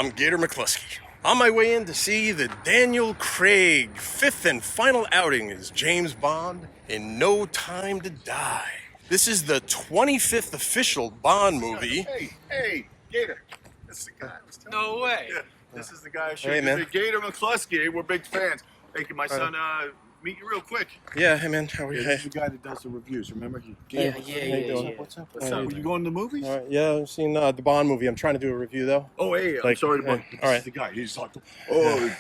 I'm Gator McKlusky. On my way in to see the Daniel Craig fifth and final outing as James Bond in No Time to Die. This is the 25th official Bond movie. Hey, Gator. This is the guy. No way. Yeah, this is the guy who Hey, man. Gator McKlusky. We're big fans. Hey, can my son meet you real quick? Yeah, hey man, how are you? This is the guy that does the reviews. Remember? Yeah. What's up? Were you going to the movies? All right, yeah, I've seen the Bond movie. I'm trying to do a review though. Oh, hey, I'm sorry to bother. all right. This is the guy. He's like,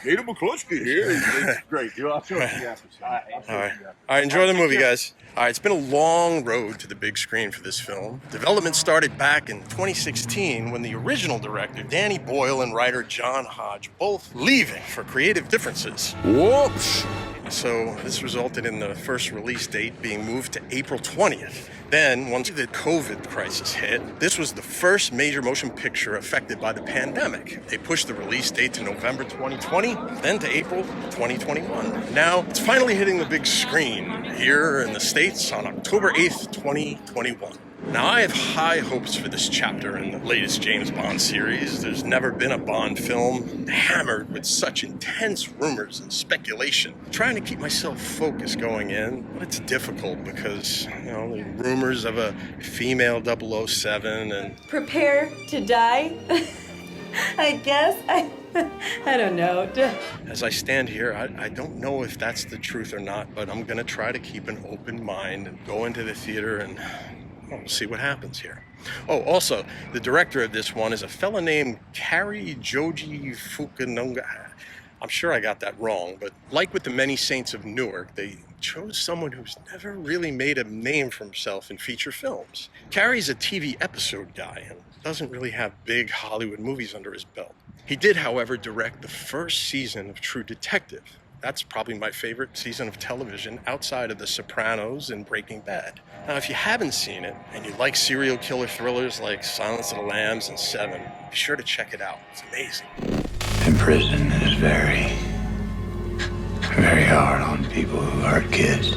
Gator McKlusky here. It's great. I'll show you the episode. All right, enjoy the movie, guys. All right, it's been a long road to the big screen for this film. Development started back in 2016 when the original director, Danny Boyle, and writer John Hodge both leaving for creative differences. Whoops. So this resulted in the first release date being moved to April 20th. Then, once the COVID crisis hit, this was the first major motion picture affected by the pandemic. They pushed the release date to November 2020, then to April 2021. Now, it's finally hitting the big screen here in the States on October 8th, 2021. Now, I have high hopes for this chapter in the latest James Bond series. There's never been a Bond film hammered with such intense rumors and speculation. I'm trying to keep myself focused going in, but it's difficult because, the rumors of a female 007 and... Prepare to die? I guess. I don't know. As I stand here, I don't know if that's the truth or not, but I'm going to try to keep an open mind and go into the theater and... we'll see what happens here. Oh, also, the director of this one is a fella named Kari Joji Fukunaga. I'm sure I got that wrong, but like with the Many Saints of Newark, they chose someone who's never really made a name for himself in feature films. Kari's a TV episode guy and doesn't really have big Hollywood movies under his belt. He did, however, direct the first season of True Detective. That's probably my favorite season of television outside of The Sopranos and Breaking Bad. Now, if you haven't seen it and you like serial killer thrillers like Silence of the Lambs and Seven, be sure to check it out. It's amazing. In prison is very, very hard on people who hurt kids.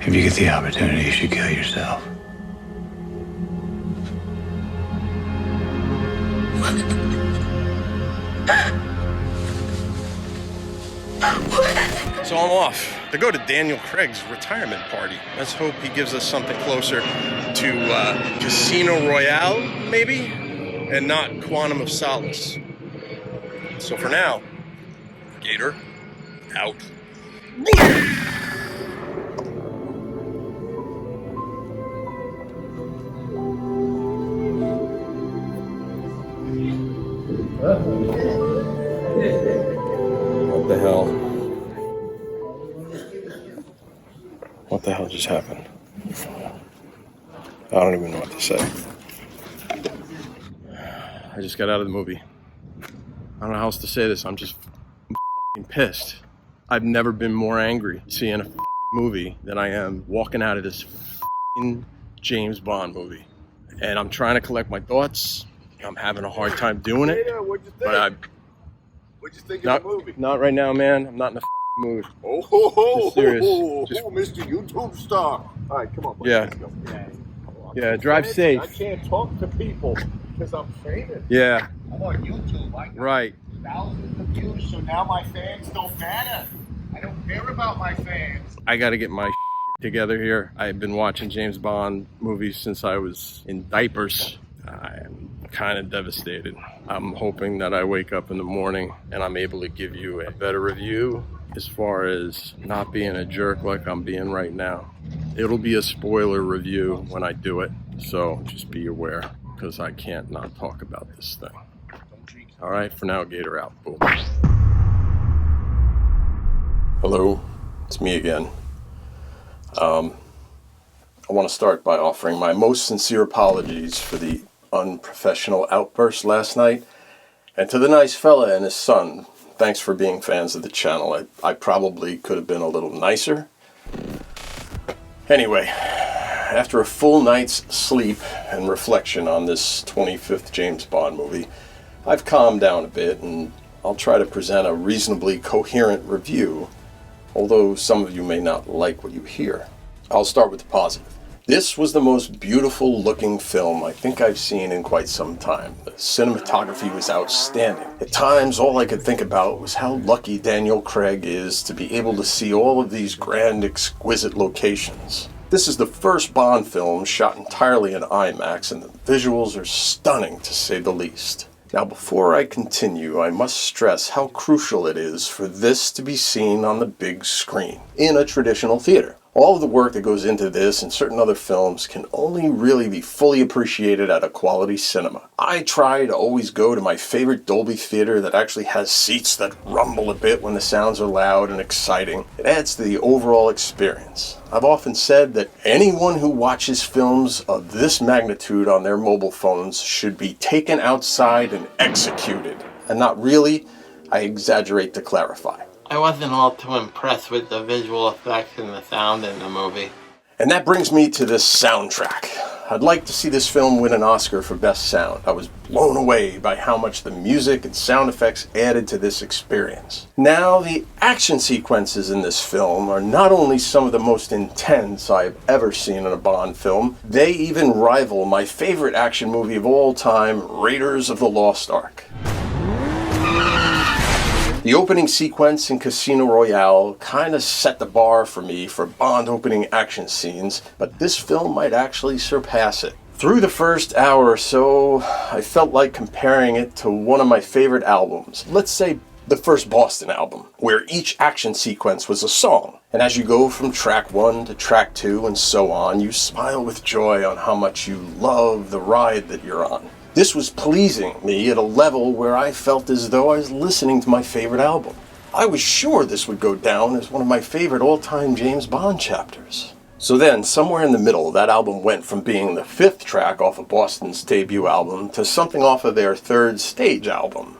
If you get the opportunity, you should kill yourself. So I'm off to go to Daniel Craig's retirement party. Let's hope he gives us something closer to Casino Royale, maybe, and not Quantum of Solace. So for now, Gator, out. What the hell? What the hell just happened? I don't even know what to say. I just got out of the movie. I don't know how else to say this. I'm just f***ing pissed. I've never been more angry seeing a movie than I am walking out of this f***ing James Bond movie. And I'm trying to collect my thoughts. I'm having a hard time doing it. What'd you think? But What'd you think of the movie? Not right now, man. I'm not in the mood. Oh, serious. Mr. YouTube star. All right, come on. Buddy. Yeah. Let's go. Yeah, drive safe. I can't talk to people because I'm famous. Yeah. I'm on YouTube. I got Right. thousands of views, so now my fans don't matter. I don't care about my fans. I got to get my together here. I've been watching James Bond movies since I was in diapers. I am kind of devastated. I'm hoping that I wake up in the morning and I'm able to give you a better review as far as not being a jerk like I'm being right now. It'll be a spoiler review when I do it, so just be aware because I can't not talk about this thing. All right, for now, Gator out. Boom. Hello, it's me again. I want to start by offering my most sincere apologies for the unprofessional outburst last night. And to the nice fella and his son, thanks for being fans of the channel. I probably could have been a little nicer. Anyway, after a full night's sleep and reflection on this 25th James Bond movie, I've calmed down a bit and I'll try to present a reasonably coherent review, although some of you may not like what you hear. I'll start with the positive. This was the most beautiful looking film I think I've seen in quite some time. The cinematography was outstanding. At times, all I could think about was how lucky Daniel Craig is to be able to see all of these grand, exquisite locations. This is the first Bond film shot entirely in IMAX, and the visuals are stunning to say the least. Now, before I continue, I must stress how crucial it is for this to be seen on the big screen, in a traditional theater. All of the work that goes into this and certain other films can only really be fully appreciated at a quality cinema. I try to always go to my favorite Dolby theater that actually has seats that rumble a bit when the sounds are loud and exciting. It adds to the overall experience. I've often said that anyone who watches films of this magnitude on their mobile phones should be taken outside and executed. And not really, I exaggerate to clarify. I wasn't all too impressed with the visual effects and the sound in the movie. And that brings me to the soundtrack. I'd like to see this film win an Oscar for Best Sound. I was blown away by how much the music and sound effects added to this experience. Now, the action sequences in this film are not only some of the most intense I've ever seen in a Bond film, they even rival my favorite action movie of all time, Raiders of the Lost Ark. The opening sequence in Casino Royale kind of set the bar for me for Bond opening action scenes, but this film might actually surpass it. Through the first hour or so, I felt like comparing it to one of my favorite albums. Let's say the first Boston album, where each action sequence was a song. And as you go from track 1 to track 2 and so on, you smile with joy on how much you love the ride that you're on. This was pleasing me at a level where I felt as though I was listening to my favorite album. I was sure this would go down as one of my favorite all-time James Bond chapters. So then, somewhere in the middle, that album went from being the 5th track off of Boston's debut album to something off of their 3rd stage album.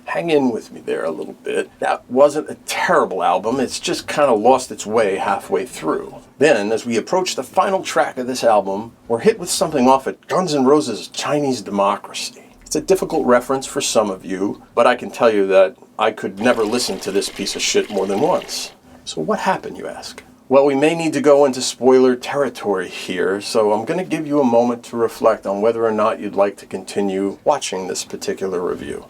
Hang in with me there a little bit. That wasn't a terrible album, it's just kind of lost its way halfway through. Then, as we approach the final track of this album, we're hit with something off of Guns N' Roses' Chinese Democracy. It's a difficult reference for some of you, but I can tell you that I could never listen to this piece of shit more than once. So what happened, you ask? Well, we may need to go into spoiler territory here, so I'm going to give you a moment to reflect on whether or not you'd like to continue watching this particular review.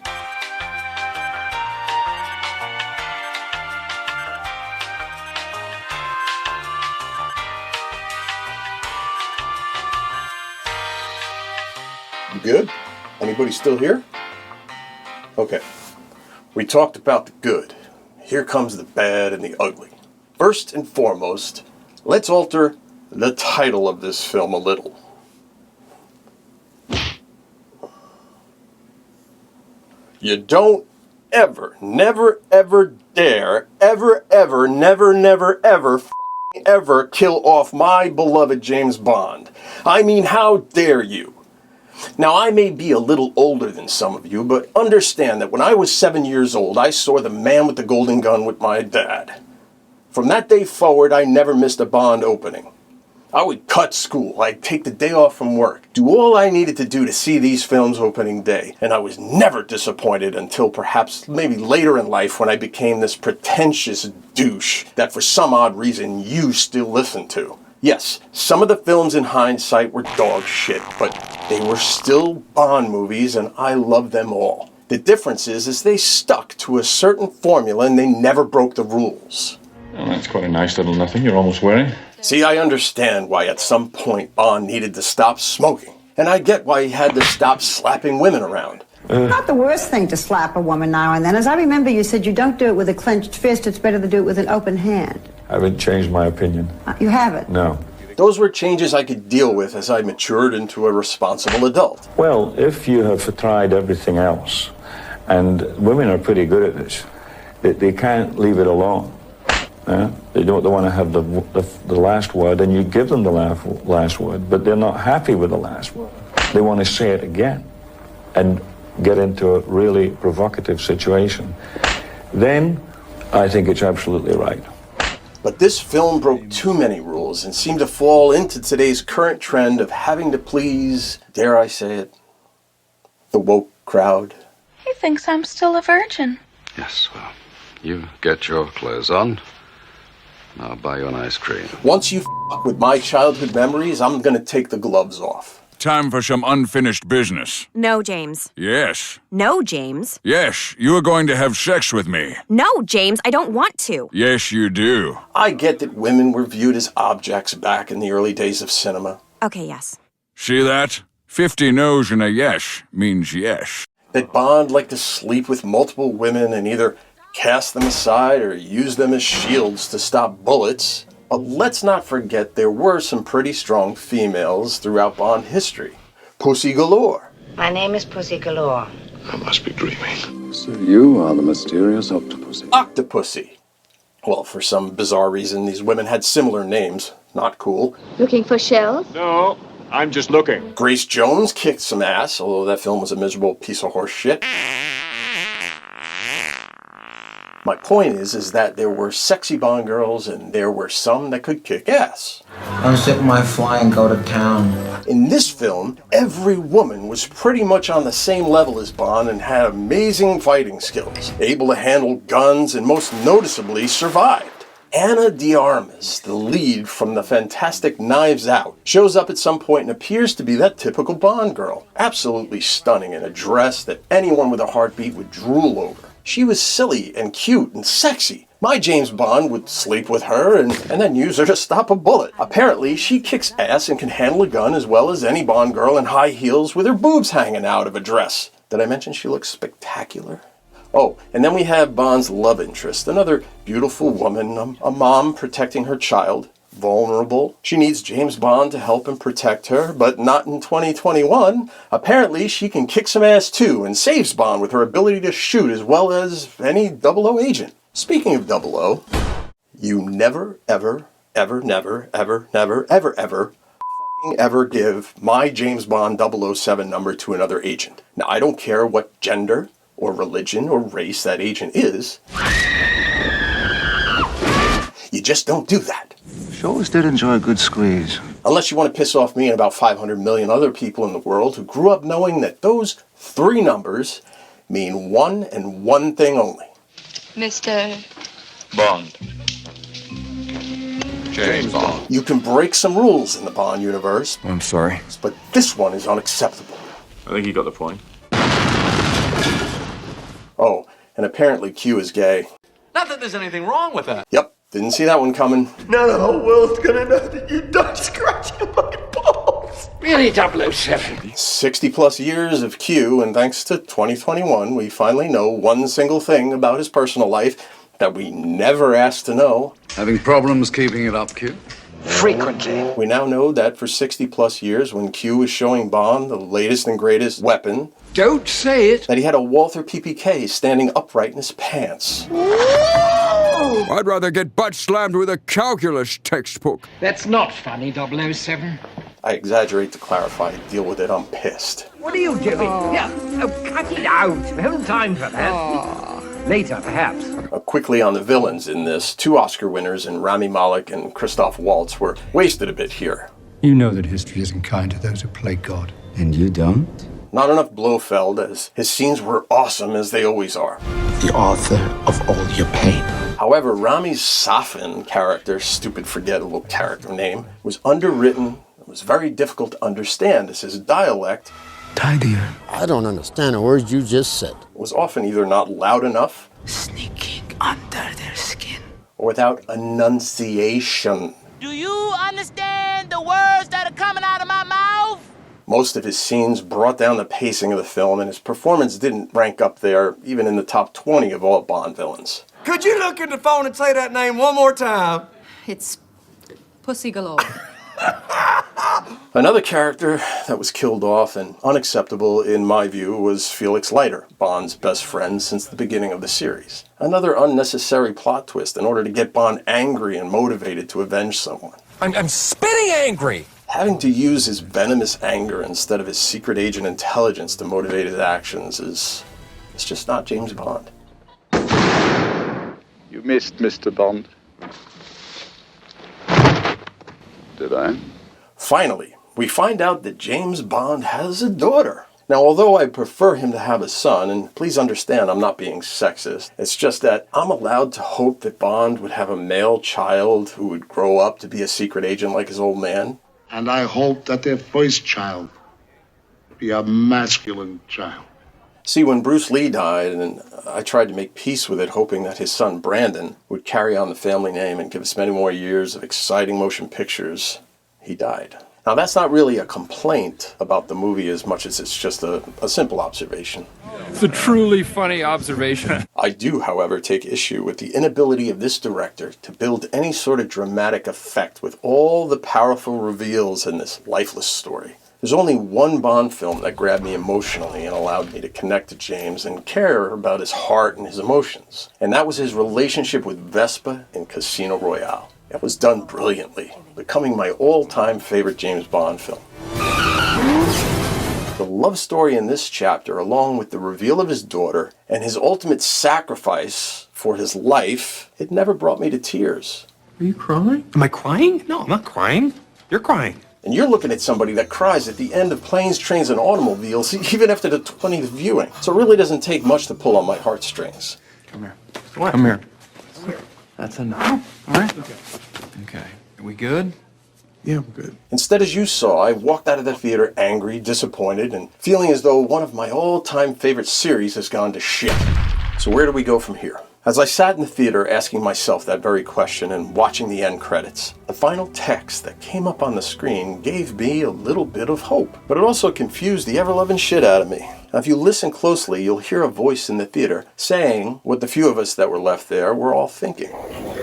You good? Anybody still here? Okay. We talked about the good. Here comes the bad and the ugly. First and foremost, let's alter the title of this film a little. You don't ever, never, ever dare, ever, ever, never, never, ever, ever kill off my beloved James Bond. I mean, how dare you? Now, I may be a little older than some of you, but understand that when I was 7 years old, I saw The Man with the Golden Gun with my dad. From that day forward, I never missed a Bond opening. I would cut school, I'd take the day off from work, do all I needed to do to see these films opening day, and I was never disappointed until perhaps maybe later in life when I became this pretentious douche that for some odd reason you still listen to. Yes, some of the films in hindsight were dog shit, but they were still Bond movies and I loved them all. The difference is they stuck to a certain formula and they never broke the rules. Well, that's quite a nice little nothing you're almost wearing. See, I understand why at some point Bond needed to stop smoking. And I get why he had to stop slapping women around. Not the worst thing to slap a woman now and then. As I remember, you said you don't do it with a clenched fist. It's better to do it with an open hand. I haven't changed my opinion. You haven't? No. Those were changes I could deal with as I matured into a responsible adult. Well, if you have tried everything else, and women are pretty good at this, they can't leave it alone. They don't want to have the last word, and you give them the last word, but they're not happy with the last word. They want to say it again and get into a really provocative situation. Then I think it's absolutely right. But this film broke too many rules and seemed to fall into today's current trend of having to please, dare I say it, the woke crowd. He thinks I'm still a virgin. Yes, well, you get your clothes on, I'll buy you an ice cream. Once you f*** with my childhood memories, I'm gonna take the gloves off. Time for some unfinished business. No, James. Yes. No, James. Yes, you are going to have sex with me. No, James, I don't want to. Yes, you do. I get that women were viewed as objects back in the early days of cinema. Okay, yes. See that? 50 no's and a yes means yes. That Bond liked to sleep with multiple women and either cast them aside or use them as shields to stop bullets. But let's not forget there were some pretty strong females throughout Bond history. Pussy galore. My name is Pussy Galore. I must be dreaming. So you are the mysterious Octopussy. Octopussy. Well, for some bizarre reason, these women had similar names. Not cool. Looking for shells? No, I'm just looking. Grace Jones kicked some ass, although that film was a miserable piece of horse shit. My point is that there were sexy Bond girls and there were some that could kick ass. Unzip my fly and go to town. In this film, every woman was pretty much on the same level as Bond and had amazing fighting skills, able to handle guns, and most noticeably survived. Ana de Armas, the lead from the fantastic Knives Out, shows up at some point and appears to be that typical Bond girl. Absolutely stunning in a dress that anyone with a heartbeat would drool over. She was silly and cute and sexy. My James Bond would sleep with her and then use her to stop a bullet. Apparently, she kicks ass and can handle a gun as well as any Bond girl in high heels with her boobs hanging out of a dress. Did I mention she looks spectacular? Oh, and then we have Bond's love interest, another beautiful woman, a mom protecting her child. Vulnerable. She needs James Bond to help and protect her, but not in 2021. Apparently, she can kick some ass too and saves Bond with her ability to shoot as well as any 00 agent. Speaking of 00, you never, ever, ever, never, ever, never, ever, ever, ever give my James Bond 007 number to another agent. Now, I don't care what gender or religion or race that agent is. You just don't do that. She always did enjoy a good squeeze. Unless you want to piss off me and about 500 million other people in the world who grew up knowing that those 3 numbers mean one and one thing only. Mr. Bond. James Bond. You can break some rules in the Bond universe. I'm sorry. But this one is unacceptable. I think you got the point. Oh, and apparently Q is gay. Not that there's anything wrong with that. Yep, didn't see that one coming. Now the whole world's gonna know that you don't scratch your fucking balls. Really, 007? 60 plus years of Q, and thanks to 2021, we finally know one single thing about his personal life that we never asked to know. Having problems keeping it up, Q? Frequently. We now know that for 60 plus years, when Q was showing Bond the latest and greatest weapon, Don't say it. that he had a Walther PPK standing upright in his pants. I'd rather get butt slammed with a calculus textbook. That's not funny, 007. I exaggerate to clarify. Deal with it, I'm pissed. What are you doing? Yeah, cut it out. No time for that. Later, perhaps. Quickly on the villains in this, 2 Oscar winners in Rami Malek and Christoph Waltz were wasted a bit here. You know that history isn't kind to those who play God. And you don't? Not enough Blofeld, as his scenes were awesome as they always are. The author of all your pain. However, Rami's Safin character, stupid forgettable character name, was underwritten. It was very difficult to understand as his dialect Tidier. I don't understand a word you just said. was often either not loud enough, Sneaking under their skin. or without enunciation. Do you understand the words that are coming out of my mouth? Most of his scenes brought down the pacing of the film, and his performance didn't rank up there, even in the top 20 of all Bond villains. Could you look at the phone and say that name one more time? It's Pussy Galore. Another character that was killed off and unacceptable in my view was Felix Leiter, Bond's best friend since the beginning of the series. Another unnecessary plot twist in order to get Bond angry and motivated to avenge someone. I'm spitting angry. Having to use his venomous anger instead of his secret agent intelligence to motivate his actions it's just not James Bond. You missed Mr. Bond. Did I? Finally, we find out that James Bond has a daughter. Now, although I prefer him to have a son, and please understand I'm not being sexist, it's just that I'm allowed to hope that Bond would have a male child who would grow up to be a secret agent like his old man. And I hope that their first child be a masculine child. See, when Bruce Lee died, and I tried to make peace with it, hoping that his son Brandon would carry on the family name and give us many more years of exciting motion pictures, he died. Now, that's not really a complaint about the movie as much as it's just a simple observation. It's a truly funny observation. I do, however, take issue with the inability of this director to build any sort of dramatic effect with all the powerful reveals in this lifeless story. There's only one Bond film that grabbed me emotionally and allowed me to connect to James and care about his heart and his emotions. And that was his relationship with Vespa in Casino Royale. It was done brilliantly, becoming my all-time favorite James Bond film. The love story in this chapter, along with the reveal of his daughter and his ultimate sacrifice for his life, it never brought me to tears. Are you crying? Am I crying? No, I'm not crying. You're crying. And you're looking at somebody that cries at the end of Planes, Trains, and Automobiles, even after the 20th viewing. So it really doesn't take much to pull on my heartstrings. Come here. What? Come here. That's enough. All right? Okay. Are we good? Yeah, I'm good. Instead, as you saw, I walked out of the theater angry, disappointed, and feeling as though one of my all-time favorite series has gone to shit. So where do we go from here? As I sat in the theater asking myself that very question and watching the end credits, the final text that came up on the screen gave me a little bit of hope, but it also confused the ever-loving shit out of me. Now, if you listen closely, you'll hear a voice in the theater saying what the few of us that were left there were all thinking.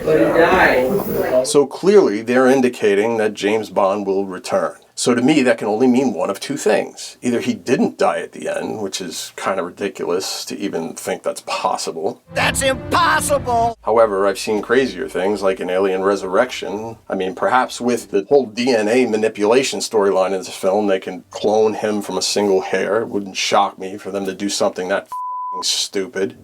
But he died. So clearly, they're indicating that James Bond will return. So to me, that can only mean one of two things. Either he didn't die at the end, which is kind of ridiculous to even think that's possible. That's impossible! However, I've seen crazier things like an alien resurrection. I mean, perhaps with the whole DNA manipulation storyline in this film, they can clone him from a single hair. It wouldn't shock me for them to do something that f***ing stupid.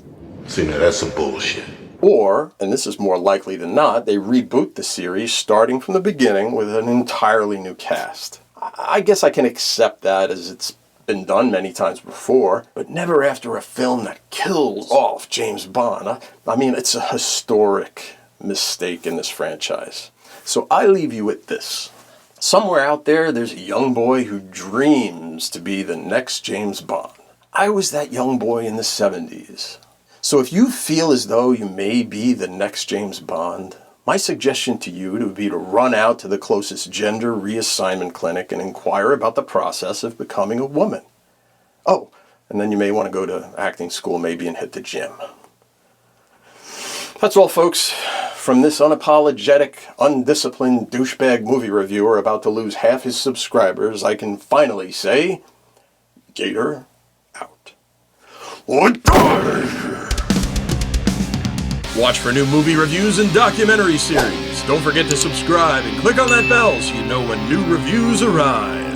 See, now that's some bullshit. Or, and this is more likely than not, they reboot the series starting from the beginning with an entirely new cast. I guess I can accept that as it's been done many times before, but never after a film that kills off James Bond. I mean, it's a historic mistake in this franchise. So I leave you with this. Somewhere out there, there's a young boy who dreams to be the next James Bond. I was that young boy in the 70s. So if you feel as though you may be the next James Bond, my suggestion to you would be to run out to the closest gender reassignment clinic and inquire about the process of becoming a woman. Oh, and then you may want to go to acting school maybe and hit the gym. That's all, folks. From this unapologetic, undisciplined douchebag movie reviewer about to lose half his subscribers, I can finally say, Gator out. What? Watch for new movie reviews and documentary series. Don't forget to subscribe and click on that bell so you know when new reviews arrive.